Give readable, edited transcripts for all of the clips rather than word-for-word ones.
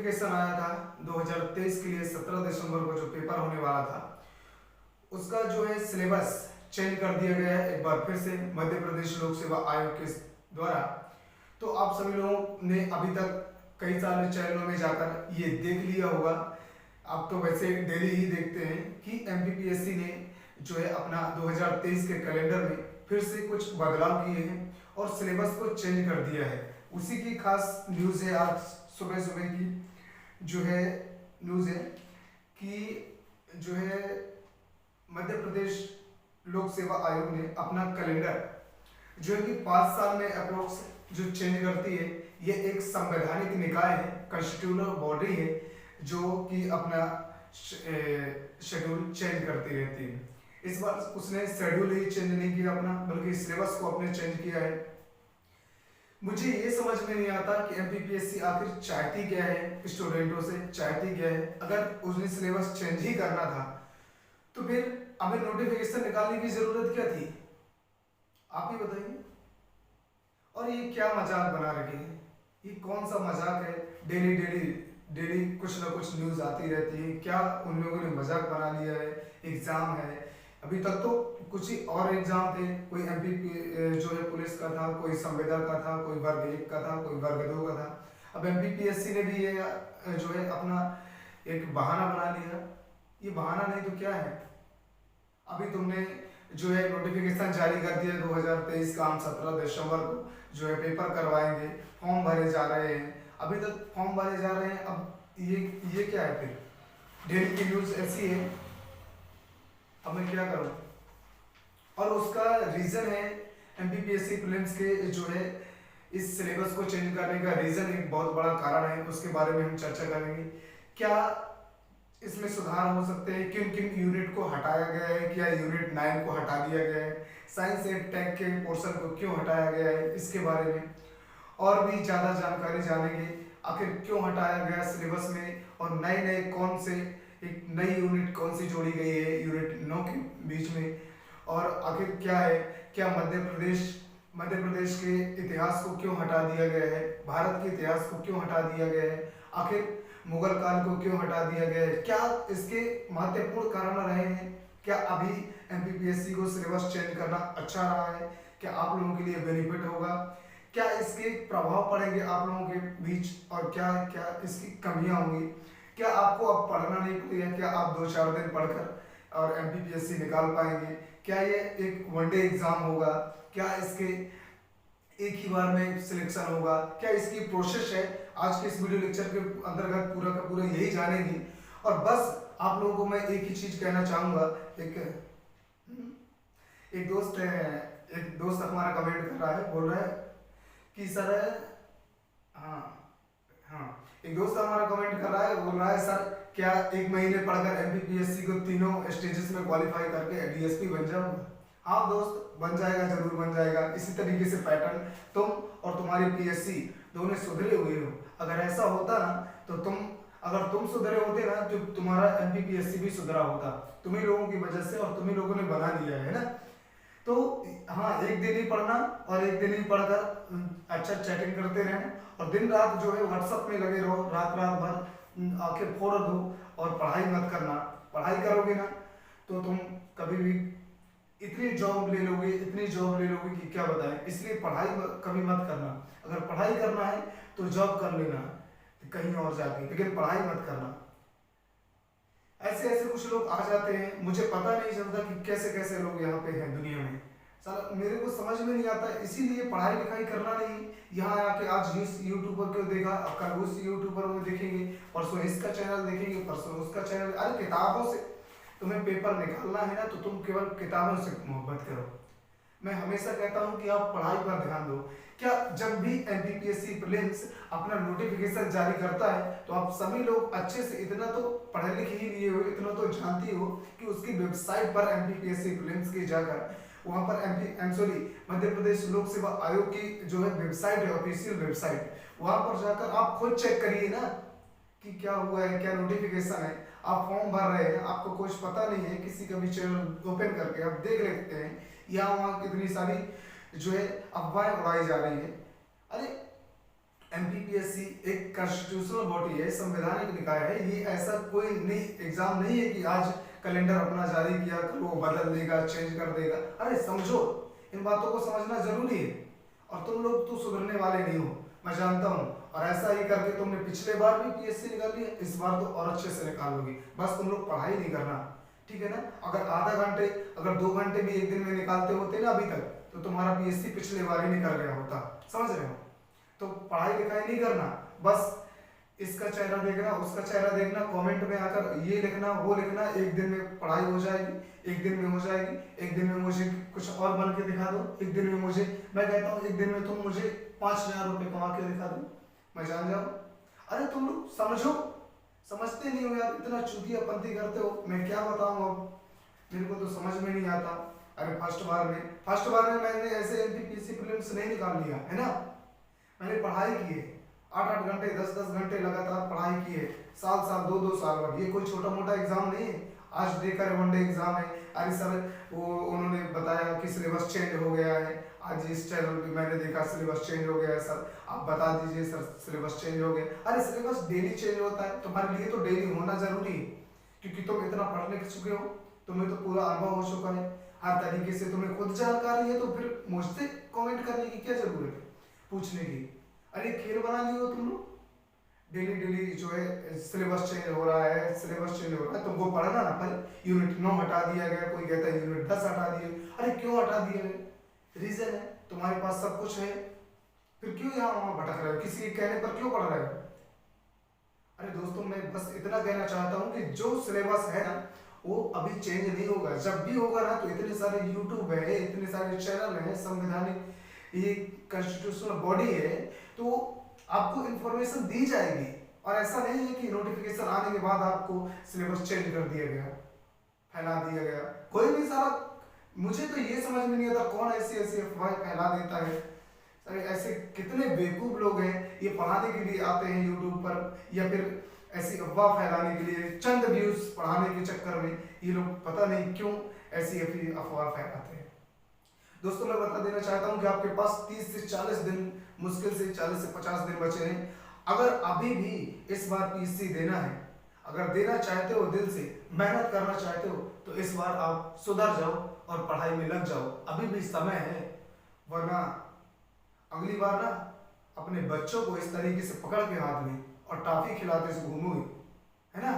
Notification आया था 2023 के लिए 17 दिसंबर को जो पेपर होने वाला था उसका जो है सिलेबस चेंज कर दिया गया है एक बार फिर से मध्य प्रदेश लोक सेवा आयोग के द्वारा। तो आप सभी लोगों ने अभी तक कई सारे चैनलों में जाकर ये देख लिया होगा, आप तो वैसे डेली ही देखते हैं कि एमपीपीएससी ने जो है अपना 2023 के कैलेंडर में फिर से कुछ बदलाव किए हैं और सिलेबस को चेंज कर दिया है। उसी की खास न्यूज़ है आज सुबह सुबह की जो है न्यूज़ है कि जो है मध्य प्रदेश लोक सेवा आयोग ने अपना कैलेंडर जो है कि 5 साल में अप्रोक्स जो चेंज करती है। ये एक संवैधानिक निकाय है, कॉन्स्टिट्यूशनल बॉडी है जो कि अपना शेड्यूल चेंज करती रहती है। इस बार उसने शेड्यूल ही चेंज नहीं किया अपना, बल्कि सिलेबस को अपने चेंज किया है। मुझे ये समझ में नहीं आता कि एमपीपीएससी आखिर चाहती क्या है, स्टूडेंटों से चाहती क्या है। अगर उसने सिलेबस चेंज ही करना था तो फिर हमें नोटिफिकेशन निकालने की जरूरत क्या थी, आप ही बताइए। और ये क्या मजाक बना रखे हैं, ये कौन सा मजाक है। डेली डेली डेली कुछ ना कुछ न्यूज आती रहती है। क्या उन लोगों ने मजाक बना लिया है। एग्जाम है, अभी तक तो कुछ ही और एग्जाम थे, कोई एमपी जो है पुलिस का था, कोई संविदा का था, कोई वर्ग 1 का था, कोई वर्ग 2 का था। अब एमपीपीएससी ने भी ये जो है अपना एक बहाना बना लिया। ये बहाना नहीं तो क्या है। अभी तुमने जो है नोटिफिकेशन जारी कर दिया 2023 का, हम 17 दिसंबर को जो है पेपर करवाएंगे, फॉर्म भरे जा रहे हैं। अभी तक फॉर्म भरे जा रहे हैं। अब ये क्या है फिर, डेली की न्यूज़ ऐसी है। अब मैं क्या करूं। और उसका रीज़न है एमपीपीएससी प्रीलिम्स के जो है इस सिलेबस को चेंज करने का रीज़न एक बहुत बड़ा कारण है, उसके बारे में हम चर्चा करेंगे। क्या इसमें सुधार हो सकते हैं, किन किन यूनिट को हटाया गया है, क्या यूनिट 9 को हटा दिया गया है, साइंस एंड टेक के पोर्शन को क्यों हटाया गया है, इसके बारे में और भी ज़्यादा जानकारी जानेंगे। आखिर क्यों हटाया गया सिलेबस में, और नए नए कौन से एक नई यूनिट कौन सी जोड़ी गई है यूनिट 9 के बीच में, और आखिर क्या है, क्या मध्य प्रदेश के इतिहास को क्यों हटा दिया गया है, भारत के इतिहास को क्यों हटा दिया गया है, आखिर मुगल काल को क्यों हटा दिया गया है, क्या इसके महत्वपूर्ण कारण रहे हैं, क्या अभी एमपीपीएससी को सिलेबस चेंज करना अच्छा रहा है, क्या आप लोगों के लिए बेनिफिट होगा, क्या इसके प्रभाव पड़ेंगे आप लोगों के बीच, और क्या क्या इसकी कमियां होंगी, क्या आपको अब पढ़ना नहीं पड़ेगा, क्या आप 2-4 दिन पढ़कर और एमपीपीएससी निकाल पाएंगे, क्या ये एक वनडे एग्जाम होगा, क्या इसके एक ही बार में सिलेक्शन होगा, क्या इसकी प्रोसेस है। आज के इस वीडियो लेक्चर के अंतर्गत पूरा का पूरा यही जानेंगे। और बस आप लोगों को मैं एक ही चीज कहना चाहूंगा। एक दोस्त हमारा कमेंट कर रहा है, बोल रहा है कि सर, हाँ हाँ, एक दोस्त हमारा कमेंट कर रहा है, बोल रहा है सर क्या 1 महीने पढ़कर एमपीपीएससी को तीनों स्टेजेस में क्वालिफाई करके डीएसपी बन जाऊंगा। हाँ दोस्त, बन जाएगा, जरूर बन जाएगा। इसी तरीके से पैटर्न तुम और तुम्हारी पीएससी दोनों सुधरे हुए हो। अगर ऐसा होता ना तो अगर तुम सुधरे होते ना तो तुम्हारा एमपीपीएससी भी सुधरा होता, तुम्ही लोगों की वजह से, और तुम्ही लोगों ने बना दिया है ना। तो हाँ, एक दिन ही पढ़ना और एक दिन ही पढ़कर अच्छा चैटिंग करते रहना, और दिन रात जो है व्हाट्सएप में लगे रहो, रात रात भर आंखें फोड़ दो और पढ़ाई मत करना। पढ़ाई करोगे ना तो तुम कभी भी इतनी जॉब ले लोगे कि क्या बताएं। इसलिए पढ़ाई कभी मत करना। अगर पढ़ाई करना है तो जॉब कर लेना कहीं और जाके, लेकिन पढ़ाई मत करना। ऐसे ऐसे कुछ लोग आ जाते हैं, मुझे पता नहीं चलता कि कैसे कैसे लोग यहाँ पे हैं दुनिया में। साला मेरे को समझ में नहीं आता, इसीलिए पढ़ाई लिखाई करना नहीं। यहाँ आके आज यूट्यूबर को देखा, कल उस यूट्यूबर को देखेंगे, परसों इसका चैनल देखेंगे, परसों उसका चैनल। अरे किताबों से तुम्हें पेपर निकालना है ना तो तुम केवल किताबों से मोहब्बत करो। मैं हमेशा कहता हूं कि आप पढ़ाई पर ध्यान दो। क्या जब भी एमपीपीएससी प्रीलिम्स अपना नोटिफिकेशन जारी करता है तो आप सभी लोग अच्छे से इतना तो पढ़े लिखे ही लिए हो, इतना तो जानती हो कि उसकी वेबसाइट पर एमपीपीएससी प्रीलिम्स की जाकर वहां पर मध्य प्रदेश लोक सेवा आयोग की जो है वेबसाइट है, ऑफिशियल वेबसाइट, वहां पर जाकर आप खुद चेक करिए ना कि क्या हुआ है, क्या नोटिफिकेशन है। आप फॉर्म भर रहे हैं, आपको कुछ पता नहीं है, किसी का भी चैनल ओपन करके आप देख लेते हैं यहाँ वहाँ कितनी सारी जो है अफवाहें उड़ाई जा रही है। अरे एमपीपीएससी एक कॉन्स्टिट्यूशनल बॉडी है, संवैधानिक निकाय है। ये ऐसा कोई नहीं एग्जाम नहीं है कि आज कैलेंडर अपना जारी किया कल वो बदल देगा, चेंज कर देगा। अरे समझो, इन बातों को समझना जरूरी है। और तुम लोग तो सुधरने वाले नहीं हो, मैं जानता हूँ। और ऐसा ही करके तुमने पिछले बार भी पीएससी निकाल लिया, इस बार तो और अच्छे से निकालोगी। बस तुम लोग पढ़ाई नहीं करना, ठीक है ना। अगर आधा घंटे, अगर 2 घंटे भी एक दिन में निकालते होते ना अभी तक, तो तुम्हारा पीएससी पिछले बार ही निकल गया होता। समझ रहे हो। तो पढ़ाई लिखाई नहीं करना, बस इसका चेहरा देखना, उसका चेहरा देखना, कमेंट में आकर ये लिखना वो लिखना। एक दिन में पढ़ाई हो जाएगी, एक दिन में हो जाएगी। एक दिन में मुझे कुछ और बन के दिखा दो, एक दिन में मुझे, मैं कहता हूँ एक दिन में तुम मुझे 5,000 रुपये कमा के दिखा दो, मैं जान जाऊँ। अरे तुम लोग समझो, समझते नहीं हो यार, इतना चूतियापंती करते हो। मैं क्या बताऊँ अब, मेरे को तो समझ में नहीं आता। अरे फर्स्ट बार में मैंने ऐसे एमपीपीएससी प्रीलिम्स नहीं निकाल लिया है ना। मैंने पढ़ाई की है, 8-8 घंटे 10-10 घंटे लगातार पढ़ाई की है, साल 2-2 साल बाद। ये कोई छोटा मोटा एग्जाम नहीं है। आज देखकर वनडे एग्जाम है। अरे सर वो उन्होंने बताया कि सिलेबस चेंज हो गया है, आज इस चैनल पे मैंने देखा सिलेबस चेंज हो गया है। सर आप बता दीजिए सर सिलेबस चेंज हो गया। अरे सिलेबस डेली चेंज होता है, तुम्हारे लिए तो डेली होना जरूरी है, क्योंकि तुम इतना पढ़ लिख चुके हो, तुम्हें तो पूरा अनुभव हो चुका है, हर तरीके से तुम्हें खुद जानकारी है। तो फिर मुझसे कमेंट करने की क्या जरूरत है, पूछने की। अरे खेल बना लिए हो तुम लोग, डेली डेली जो है सिलेबस चेंज हो रहा है, सिलेबस चेंज हो रहा है। तुमको पढ़ना ना पड़े। यूनिट 9 हटा दिया गया, कोई कहता है यूनिट 10 हटा दिए। अरे क्यों हटा दिए गए, रीजन है, तुम्हारे पास सब कुछ है, फिर क्यों यहाँ वहां भटक रहे हो, किसी के कहने पर क्यों पढ़ रहे हो। अरे दोस्तों मैं बस इतना कहना चाहता हूँ कि जो सिलेबस है ना वो अभी चेंज नहीं होगा। जब भी होगा ना तो इतने सारे यूट्यूब है, इतने सारे चैनल है, संवैधानिक ये कॉन्स्टिट्यूशनल बॉडी है, तो आपको इंफॉर्मेशन दी जाएगी। और ऐसा नहीं है कि नोटिफिकेशन आने के बाद आपको सिलेबस चेंज कर दिया गया, फैला दिया गया। कोई भी सारा, मुझे तो ये समझ में नहीं आता कौन ऐसी ऐसी अफवाहें फैला देता है। अरे ऐसे कितने बेवकूफ लोग हैं, ये पढ़ाने के लिए आते हैं यूट्यूब पर, या फिर ऐसी अफवाह फैलाने के लिए, चंद व्यूज पढ़ाने के चक्कर में ये लोग पता नहीं क्यों ऐसी अफवाह फैलाते हैं। दोस्तों मैं बता देना चाहता हूं कि आपके पास 30 से 40 दिन, मुश्किल से 40 से 50 दिन बचे हैं। अगर अभी भी इस बार पीएससी देना है, अगर देना चाहते हो, दिल से मेहनत करना चाहते हो, तो इस बार आप सुधर जाओ और पढ़ाई में लग जाओ, अभी भी समय है। वरना अगली बार ना अपने बच्चों को इस तरीके से पकड़ के हाथ में और टॉफी खिलाते से घूमोगे, है ना,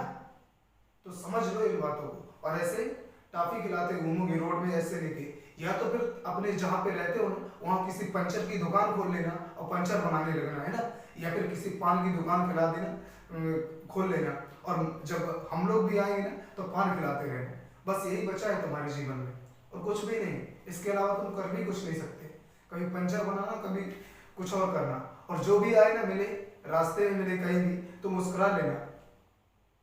तो समझ लो इन बातों को। और ऐसे टॉफी खिलाते घूमोगे रोड में ऐसे लेके, या तो फिर अपने जहाँ पे रहते हो ना वहाँ किसी पंचर की दुकान खोल लेना और पंचर बनाने लगना, है ना, या फिर किसी पान की दुकान खिला देना, खोल लेना, और जब हम लोग भी आएंगे ना तो पान खिलाते रहना। बस यही बचा है तुम्हारे जीवन में, और कुछ भी नहीं। इसके अलावा तुम कर भी कुछ नहीं सकते। कभी पंचर बनाना, कभी कुछ और करना, और जो भी आए ना मिले, रास्ते में मिले कहीं भी, तो मुस्कुरा लेना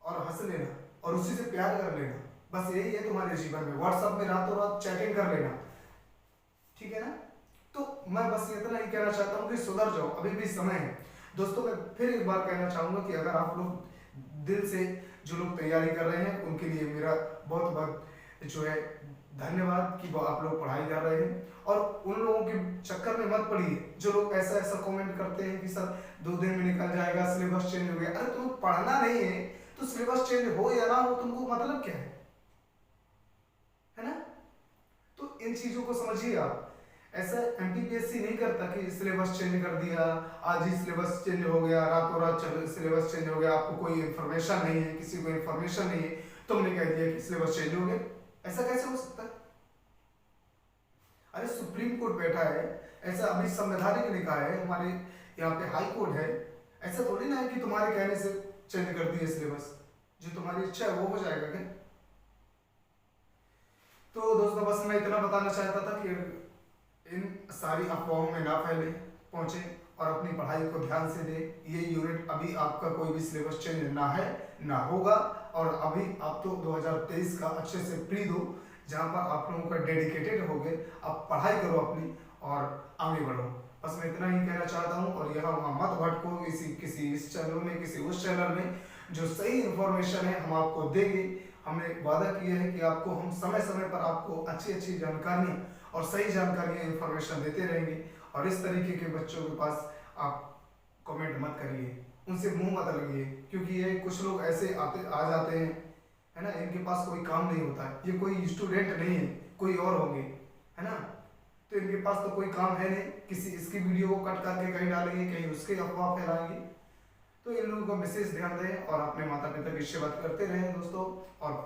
और हंस लेना और उसी से प्यार कर लेना। बस यही है तुम्हारे जीवन में। व्हाट्सएप में रातों रात चैटिंग कर लेना, ठीक है ना। तो मैं बस इतना ही कहना चाहता हूँ कि सुधर जाओ, अभी भी समय है। दोस्तों मैं फिर एक बार कहना चाहूंगा कि अगर आप लोग दिल से, जो लोग तैयारी कर रहे हैं, उनके लिए मेरा बहुत बहुत जो है धन्यवाद कि वो आप लोग पढ़ाई कर रहे हैं। और उन लोगों के चक्कर में मत पड़िए जो लोग ऐसा ऐसा कमेंट करते हैं कि सर 2 दिन में निकल जाएगा, सिलेबस चेंज हो गया। अरे तुम्हें पढ़ना नहीं है तो सिलेबस चेंज हो या ना हो तुमको मतलब क्या है ना। तो इन चीजों को समझिए आप। ऐसा एमपीपीएससी नहीं करता कि सिलेबस चेंज कर दिया, आज ही सिलेबस चेंज हो गया, रातों रात सिलेबस चेंज हो गया, आपको कोई इन्फॉर्मेशन नहीं है, किसी को इन्फॉर्मेशन नहीं है, तुमने कह दिया कि सिलेबस चेंज हो गया। ऐसा कैसे हो सकता है। अरे सुप्रीम कोर्ट बैठा है, ऐसा अभी संवैधानिक निकाय है, हमारे यहाँ पे हाई कोर्ट है। ऐसा थोड़ी ना है कि तुम्हारे कहने से चेंज कर दिए सिलेबस, जो तुम्हारी इच्छा है वो हो जाएगा क्या। तो दोस्तों बस मैं इतना बताना चाहता था कि इन सारी अफवाहों में ना फैले, पहुंचे और अपनी पढ़ाई को ध्यान से दे। ये यूनिट अभी आपका कोई भी सिलेबस चेंज ना है ना होगा, और अभी आप तो 2023 का अच्छे से प्री दो, जहाँ पर आप लोगों का डेडिकेटेड हो गए, आप पढ़ाई करो अपनी और आगे बढ़ो। बस मैं इतना ही कहना चाहता हूँ। और यहाँ वहाँ मत भटको किसी इस चैनल में, किसी उस चैनल में। जो सही इन्फॉर्मेशन है हम आपको देंगे। हमने वादा किया है कि आपको हम समय समय पर आपको अच्छी अच्छी जानकारियाँ और सही जानकारियाँ इन्फॉर्मेशन देते रहेंगे। और इस तरीके के बच्चों के पास आप कमेंट मत करिए, उनसे मुंह मत लगिए, क्योंकि ये कुछ लोग ऐसे आते आ जाते हैं, है ना, इनके पास कोई काम नहीं होता है, ये कोई स्टूडेंट नहीं है, कोई और होंगे, है ना। तो इनके पास तो कोई काम है नहीं, किसी इसकी वीडियो को कट करके कहीं डालेंगे, कहीं उसके अफवाह फैलाएंगे। तो इन लोगों का विशेष ध्यान दें और अपने माता पिता की सेवा करते रहें दोस्तों। और